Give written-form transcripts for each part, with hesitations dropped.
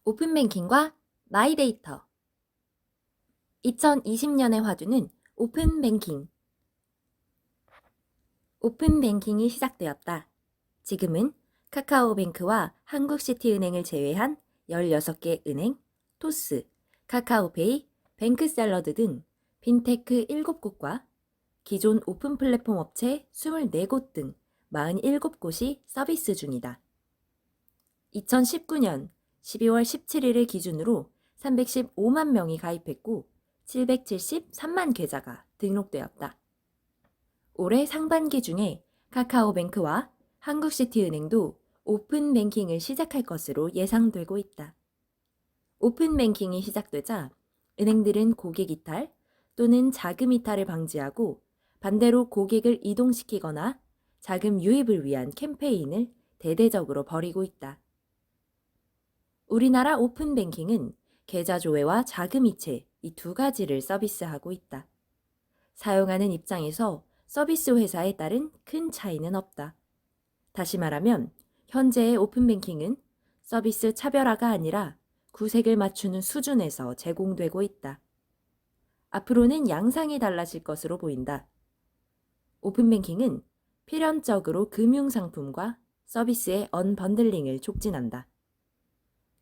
오픈뱅킹과 마이데이터 2020년의 화두는 오픈뱅킹. 오픈뱅킹이 시작되었다. 지금은 카카오뱅크와 한국시티은행을 제외한 16개 은행, 토스, 카카오페이, 뱅크샐러드 등 빈테크 7곳과 기존 오픈 플랫폼 업체 24곳 등 47곳이 서비스 중이다. 2019년 12월 17일을 기준으로 315만 명이 가입했고 773만 계좌가 등록되었다. 올해 상반기 중에 카카오뱅크와 한국시티은행도 오픈뱅킹을 시작할 것으로 예상되고 있다. 오픈뱅킹이 시작되자 은행들은 고객 이탈 또는 자금 이탈을 방지하고 반대로 고객을 이동시키거나 자금 유입을 위한 캠페인을 대대적으로 벌이고 있다. 우리나라 오픈뱅킹은 계좌 조회와 자금 이체 이 두 가지를 서비스하고 있다. 사용하는 입장에서 서비스 회사에 따른 큰 차이는 없다. 다시 말하면 현재의 오픈뱅킹은 서비스 차별화가 아니라 구색을 맞추는 수준에서 제공되고 있다. 앞으로는 양상이 달라질 것으로 보인다. 오픈뱅킹은 필연적으로 금융상품과 서비스의 언번들링을 촉진한다.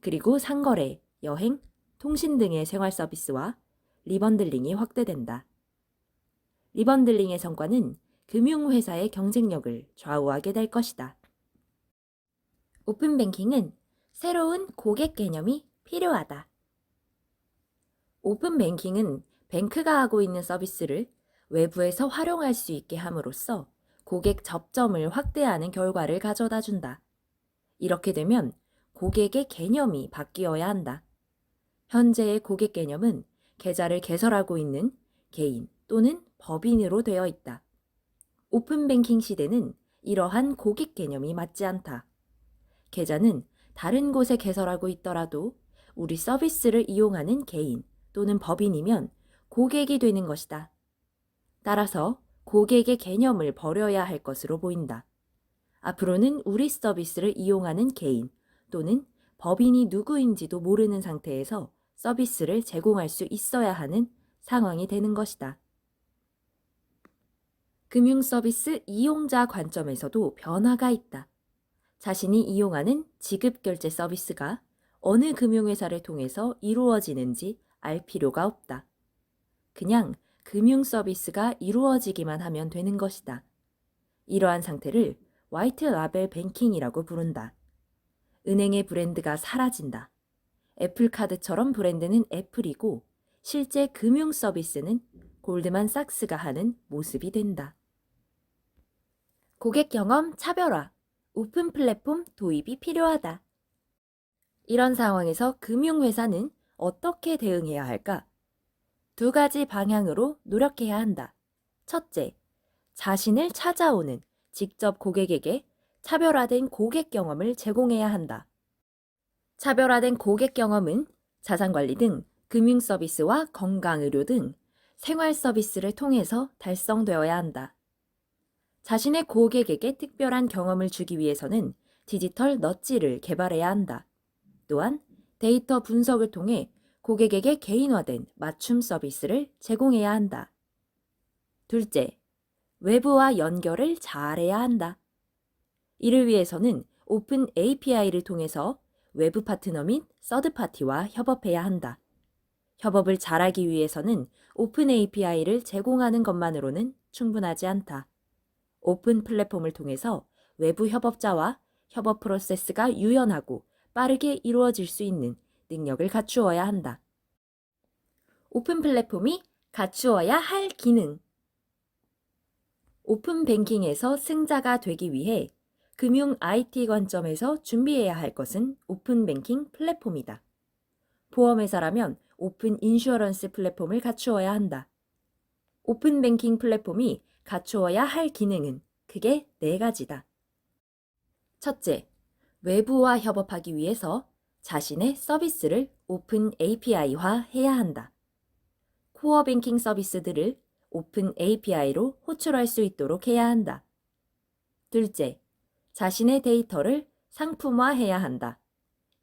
그리고 상거래, 여행, 통신 등의 생활 서비스와 리번들링이 확대된다. 리번들링의 성과는 금융회사의 경쟁력을 좌우하게 될 것이다. 오픈뱅킹은 새로운 고객 개념이 필요하다. 오픈뱅킹은 뱅크가 하고 있는 서비스를 외부에서 활용할 수 있게 함으로써 고객 접점을 확대하는 결과를 가져다 준다. 이렇게 되면 고객의 개념이 바뀌어야 한다. 현재의 고객 개념은 계좌를 개설하고 있는 개인 또는 법인으로 되어 있다. 오픈뱅킹 시대는 이러한 고객 개념이 맞지 않다. 계좌는 다른 곳에 개설하고 있더라도 우리 서비스를 이용하는 개인 또는 법인이면 고객이 되는 것이다. 따라서 고객의 개념을 버려야 할 것으로 보인다. 앞으로는 우리 서비스를 이용하는 개인 또는 법인이 누구인지도 모르는 상태에서 서비스를 제공할 수 있어야 하는 상황이 되는 것이다. 금융 서비스 이용자 관점에서도 변화가 있다. 자신이 이용하는 지급결제 서비스가 어느 금융회사를 통해서 이루어지는지 알 필요가 없다. 그냥 금융 서비스가 이루어지기만 하면 되는 것이다. 이러한 상태를 화이트 라벨 뱅킹이라고 부른다. 은행의 브랜드가 사라진다. 애플카드처럼 브랜드는 애플이고 실제 금융 서비스는 골드만삭스가 하는 모습이 된다. 고객 경험 차별화, 오픈 플랫폼 도입이 필요하다. 이런 상황에서 금융회사는 어떻게 대응해야 할까? 두 가지 방향으로 노력해야 한다. 첫째, 자신을 찾아오는 직접 고객에게 차별화된 고객 경험을 제공해야 한다. 차별화된 고객 경험은 자산관리 등 금융 서비스와 건강의료 등 생활 서비스를 통해서 달성되어야 한다. 자신의 고객에게 특별한 경험을 주기 위해서는 디지털 넛지를 개발해야 한다. 또한 데이터 분석을 통해 고객에게 개인화된 맞춤 서비스를 제공해야 한다. 둘째, 외부와 연결을 잘해야 한다. 이를 위해서는 오픈 API를 통해서 외부 파트너 및 서드파티와 협업해야 한다. 협업을 잘하기 위해서는 오픈 API를 제공하는 것만으로는 충분하지 않다. 오픈 플랫폼을 통해서 외부 협업자와 협업 프로세스가 유연하고 빠르게 이루어질 수 있는 능력을 갖추어야 한다. 오픈 플랫폼이 갖추어야 할 기능. 오픈 뱅킹에서 승자가 되기 위해 금융 IT 관점에서 준비해야 할 것은 오픈 뱅킹 플랫폼이다. 보험회사라면 오픈 인슈어런스 플랫폼을 갖추어야 한다. 오픈 뱅킹 플랫폼이 갖추어야 할 기능은 크게 4가지다. 첫째, 외부와 협업하기 위해서 자신의 서비스를 오픈 API화 해야 한다. 코어 뱅킹 서비스들을 오픈 API로 호출할 수 있도록 해야 한다. 둘째, 자신의 데이터를 상품화해야 한다.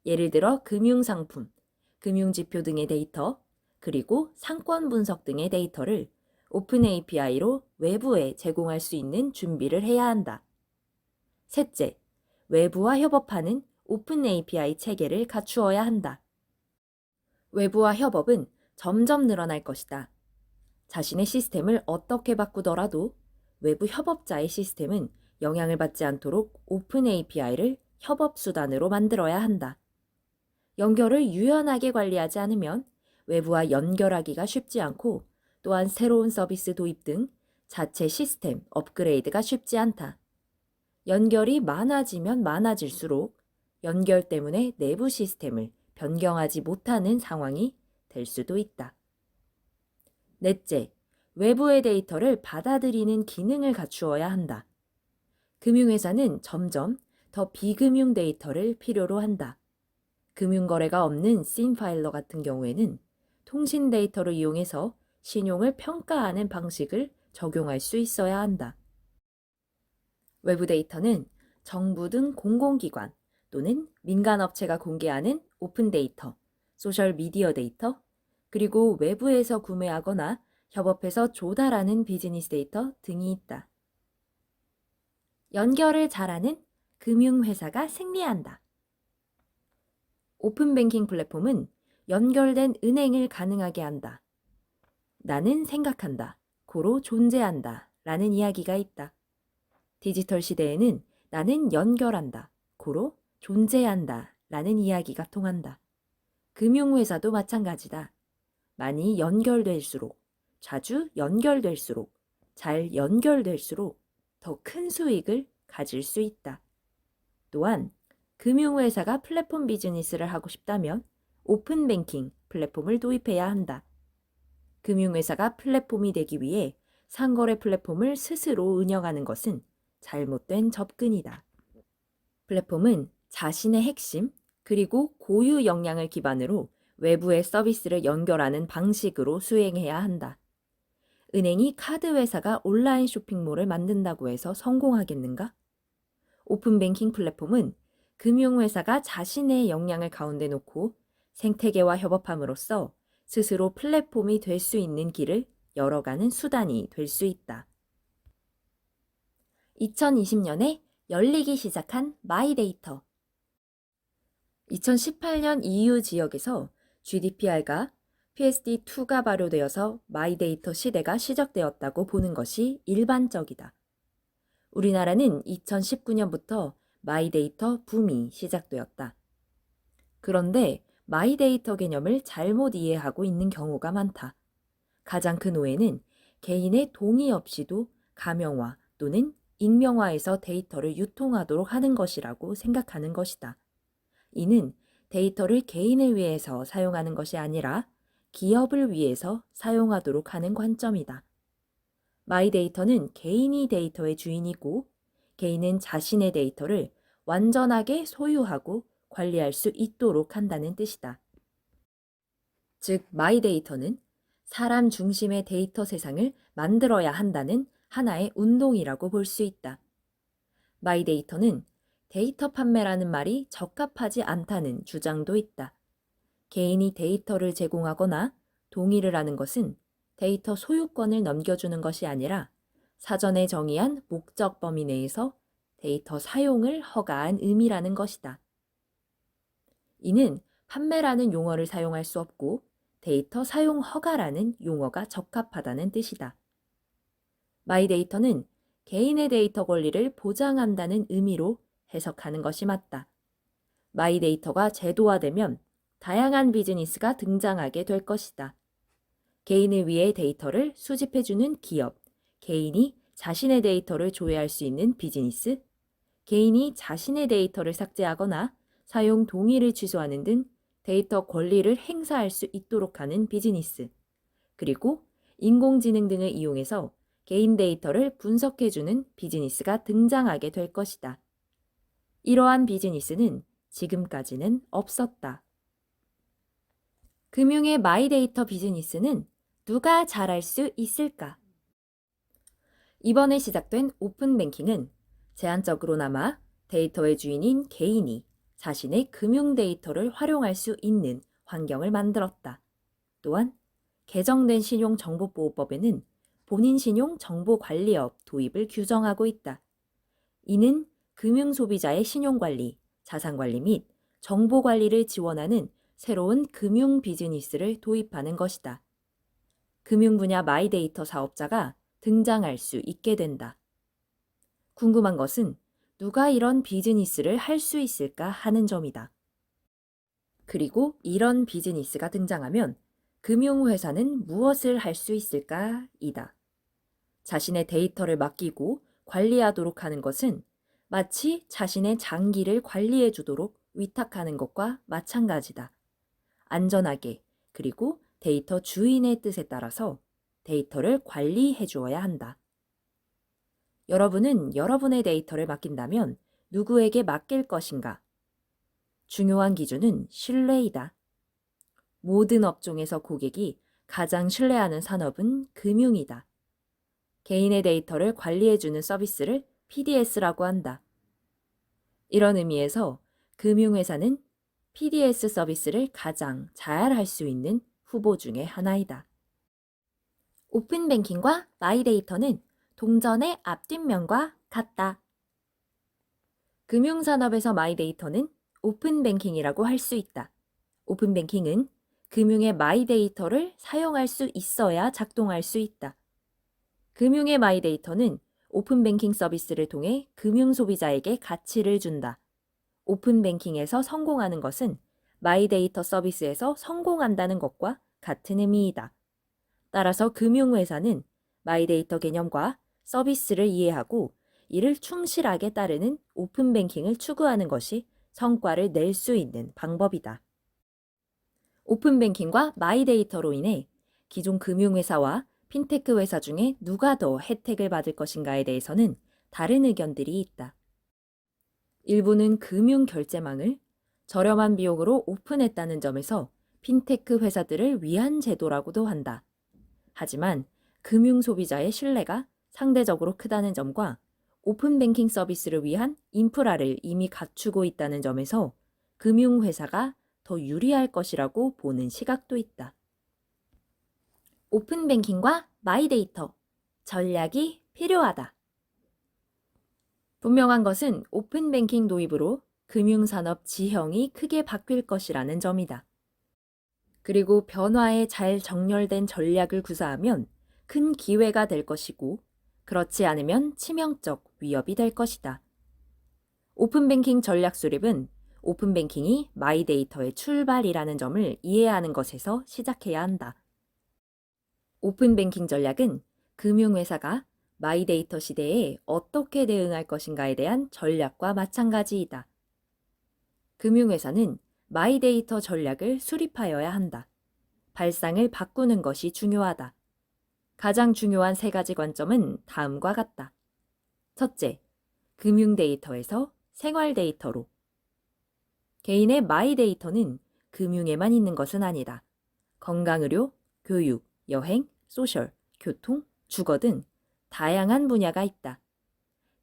예를 들어 금융상품, 금융지표 등의 데이터, 그리고 상권 분석 등의 데이터를 오픈 API로 외부에 제공할 수 있는 준비를 해야 한다. 셋째, 외부와 협업하는 오픈 API 체계를 갖추어야 한다. 외부와 협업은 점점 늘어날 것이다. 자신의 시스템을 어떻게 바꾸더라도 외부 협업자의 시스템은 영향을 받지 않도록 오픈 API를 협업 수단으로 만들어야 한다. 연결을 유연하게 관리하지 않으면 외부와 연결하기가 쉽지 않고 또한 새로운 서비스 도입 등 자체 시스템 업그레이드가 쉽지 않다. 연결이 많아지면 많아질수록 연결 때문에 내부 시스템을 변경하지 못하는 상황이 될 수도 있다. 넷째, 외부의 데이터를 받아들이는 기능을 갖추어야 한다. 금융회사는 점점 더 비금융 데이터를 필요로 한다. 금융거래가 없는 씬 파일러 같은 경우에는 통신 데이터를 이용해서 신용을 평가하는 방식을 적용할 수 있어야 한다. 외부 데이터는 정부 등 공공기관 또는 민간업체가 공개하는 오픈 데이터, 소셜 미디어 데이터, 그리고 외부에서 구매하거나 협업해서 조달하는 비즈니스 데이터 등이 있다. 연결을 잘하는 금융회사가 승리한다. 오픈뱅킹 플랫폼은 연결된 은행을 가능하게 한다. 나는 생각한다. 고로 존재한다. 라는 이야기가 있다. 디지털 시대에는 나는 연결한다. 고로 존재한다. 라는 이야기가 통한다. 금융회사도 마찬가지다. 많이 연결될수록, 자주 연결될수록, 잘 연결될수록 더 큰 수익을 가질 수 있다. 또한 금융회사가 플랫폼 비즈니스를 하고 싶다면 오픈뱅킹 플랫폼을 도입해야 한다. 금융회사가 플랫폼이 되기 위해 상거래 플랫폼을 스스로 운영하는 것은 잘못된 접근이다. 플랫폼은 자신의 핵심 그리고 고유 역량을 기반으로 외부의 서비스를 연결하는 방식으로 수행해야 한다. 은행이 카드 회사가 온라인 쇼핑몰을 만든다고 해서 성공하겠는가? 오픈뱅킹 플랫폼은 금융회사가 자신의 역량을 가운데 놓고 생태계와 협업함으로써 스스로 플랫폼이 될 수 있는 길을 열어가는 수단이 될 수 있다. 2020년에 열리기 시작한 마이데이터. 2018년 EU 지역에서 GDPR과 PSD2가 발효되어서 마이데이터 시대가 시작되었다고 보는 것이 일반적이다. 우리나라는 2019년부터 마이데이터 붐이 시작되었다. 그런데 마이데이터 개념을 잘못 이해하고 있는 경우가 많다. 가장 큰 오해는 개인의 동의 없이도 가명화 또는 익명화해서 데이터를 유통하도록 하는 것이라고 생각하는 것이다. 이는 데이터를 개인을 위해서 사용하는 것이 아니라 기업을 위해서 사용하도록 하는 관점이다. 마이데이터는 개인이 데이터의 주인이고 개인은 자신의 데이터를 완전하게 소유하고 관리할 수 있도록 한다는 뜻이다. 즉, 마이데이터는 사람 중심의 데이터 세상을 만들어야 한다는 하나의 운동이라고 볼 수 있다. 마이데이터는 데이터 판매라는 말이 적합하지 않다는 주장도 있다. 개인이 데이터를 제공하거나 동의를 하는 것은 데이터 소유권을 넘겨주는 것이 아니라 사전에 정의한 목적 범위 내에서 데이터 사용을 허가한 의미라는 것이다. 이는 판매라는 용어를 사용할 수 없고 데이터 사용 허가라는 용어가 적합하다는 뜻이다. 마이데이터는 개인의 데이터 권리를 보장한다는 의미로 해석하는 것이 맞다. 마이데이터가 제도화되면 다양한 비즈니스가 등장하게 될 것이다. 개인을 위해 데이터를 수집해주는 기업, 개인이 자신의 데이터를 조회할 수 있는 비즈니스, 개인이 자신의 데이터를 삭제하거나 사용 동의를 취소하는 등 데이터 권리를 행사할 수 있도록 하는 비즈니스, 그리고 인공지능 등을 이용해서 개인 데이터를 분석해주는 비즈니스가 등장하게 될 것이다. 이러한 비즈니스는 지금까지는 없었다. 금융의 마이데이터 비즈니스는 누가 잘할 수 있을까? 이번에 시작된 오픈뱅킹은 제한적으로나마 데이터의 주인인 개인이 자신의 금융 데이터를 활용할 수 있는 환경을 만들었다. 또한 개정된 신용정보보호법에는 본인 신용 정보관리업 도입을 규정하고 있다. 이는 금융소비자의 신용관리, 자산관리 및 정보관리를 지원하는 새로운 금융 비즈니스를 도입하는 것이다. 금융 분야 마이데이터 사업자가 등장할 수 있게 된다. 궁금한 것은 누가 이런 비즈니스를 할 수 있을까 하는 점이다. 그리고 이런 비즈니스가 등장하면 금융회사는 무엇을 할 수 있을까? 이다. 자신의 데이터를 맡기고 관리하도록 하는 것은 마치 자신의 장기를 관리해 주도록 위탁하는 것과 마찬가지다. 안전하게 그리고 데이터 주인의 뜻에 따라서 데이터를 관리해 주어야 한다. 여러분은 여러분의 데이터를 맡긴다면 누구에게 맡길 것인가? 중요한 기준은 신뢰이다. 모든 업종에서 고객이 가장 신뢰하는 산업은 금융이다. 개인의 데이터를 관리해주는 서비스를 PDS라고 한다. 이런 의미에서 금융회사는 PDS 서비스를 가장 잘 할 수 있는 후보 중에 하나이다. 오픈뱅킹과 마이데이터는 동전의 앞뒷면과 같다. 금융산업에서 마이데이터는 오픈뱅킹이라고 할 수 있다. 오픈뱅킹은 금융의 마이데이터를 사용할 수 있어야 작동할 수 있다. 금융의 마이데이터는 오픈뱅킹 서비스를 통해 금융소비자에게 가치를 준다. 오픈뱅킹에서 성공하는 것은 마이데이터 서비스에서 성공한다는 것과 같은 의미이다. 따라서 금융회사는 마이데이터 개념과 서비스를 이해하고 이를 충실하게 따르는 오픈뱅킹을 추구하는 것이 성과를 낼 수 있는 방법이다. 오픈뱅킹과 마이데이터로 인해 기존 금융회사와 핀테크 회사 중에 누가 더 혜택을 받을 것인가에 대해서는 다른 의견들이 있다. 일부는 금융 결제망을 저렴한 비용으로 오픈했다는 점에서 핀테크 회사들을 위한 제도라고도 한다. 하지만 금융 소비자의 신뢰가 상대적으로 크다는 점과 오픈뱅킹 서비스를 위한 인프라를 이미 갖추고 있다는 점에서 금융회사가 더 유리할 것이라고 보는 시각도 있다. 오픈뱅킹과 마이데이터, 전략이 필요하다. 분명한 것은 오픈뱅킹 도입으로 금융산업 지형이 크게 바뀔 것이라는 점이다. 그리고 변화에 잘 정렬된 전략을 구사하면 큰 기회가 될 것이고 그렇지 않으면 치명적 위협이 될 것이다. 오픈뱅킹 전략 수립은 오픈뱅킹이 마이데이터의 출발이라는 점을 이해하는 것에서 시작해야 한다. 오픈뱅킹 전략은 금융회사가 마이데이터 시대에 어떻게 대응할 것인가에 대한 전략과 마찬가지이다. 금융회사는 마이데이터 전략을 수립하여야 한다. 발상을 바꾸는 것이 중요하다. 가장 중요한 3가지 관점은 다음과 같다. 첫째, 금융 데이터에서 생활 데이터로. 개인의 마이데이터는 금융에만 있는 것은 아니다. 건강의료, 교육, 여행, 소셜, 교통, 주거 등 다양한 분야가 있다.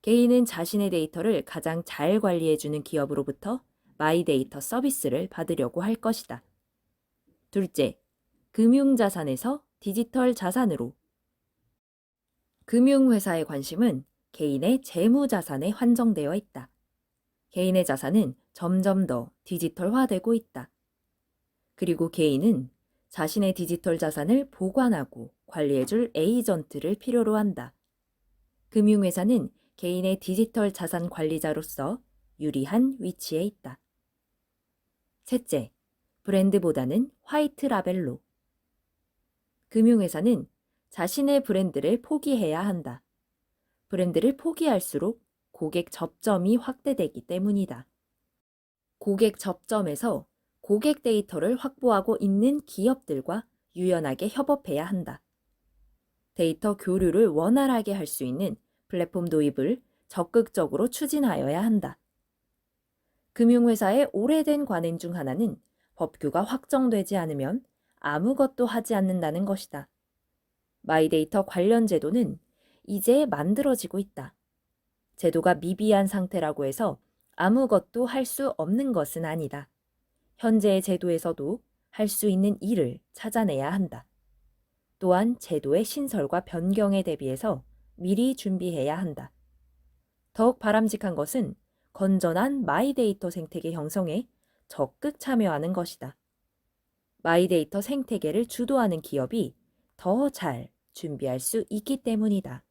개인은 자신의 데이터를 가장 잘 관리해주는 기업으로부터 마이데이터 서비스를 받으려고 할 것이다. 둘째, 금융자산에서 디지털 자산으로. 금융회사의 관심은 개인의 재무자산에 한정되어 있다. 개인의 자산은 점점 더 디지털화되고 있다. 그리고 개인은 자신의 디지털 자산을 보관하고 관리해줄 에이전트를 필요로 한다. 금융회사는 개인의 디지털 자산 관리자로서 유리한 위치에 있다. 셋째, 브랜드보다는 화이트 라벨로. 금융회사는 자신의 브랜드를 포기해야 한다. 브랜드를 포기할수록 고객 접점이 확대되기 때문이다. 고객 접점에서 고객 데이터를 확보하고 있는 기업들과 유연하게 협업해야 한다. 데이터 교류를 원활하게 할 수 있는 플랫폼 도입을 적극적으로 추진하여야 한다. 금융회사의 오래된 관행 중 하나는 법규가 확정되지 않으면 아무것도 하지 않는다는 것이다. 마이데이터 관련 제도는 이제 만들어지고 있다. 제도가 미비한 상태라고 해서 아무것도 할 수 없는 것은 아니다. 현재의 제도에서도 할 수 있는 일을 찾아내야 한다. 또한 제도의 신설과 변경에 대비해서 미리 준비해야 한다. 더욱 바람직한 것은 건전한 마이데이터 생태계 형성에 적극 참여하는 것이다. 마이데이터 생태계를 주도하는 기업이 더 잘 준비할 수 있기 때문이다.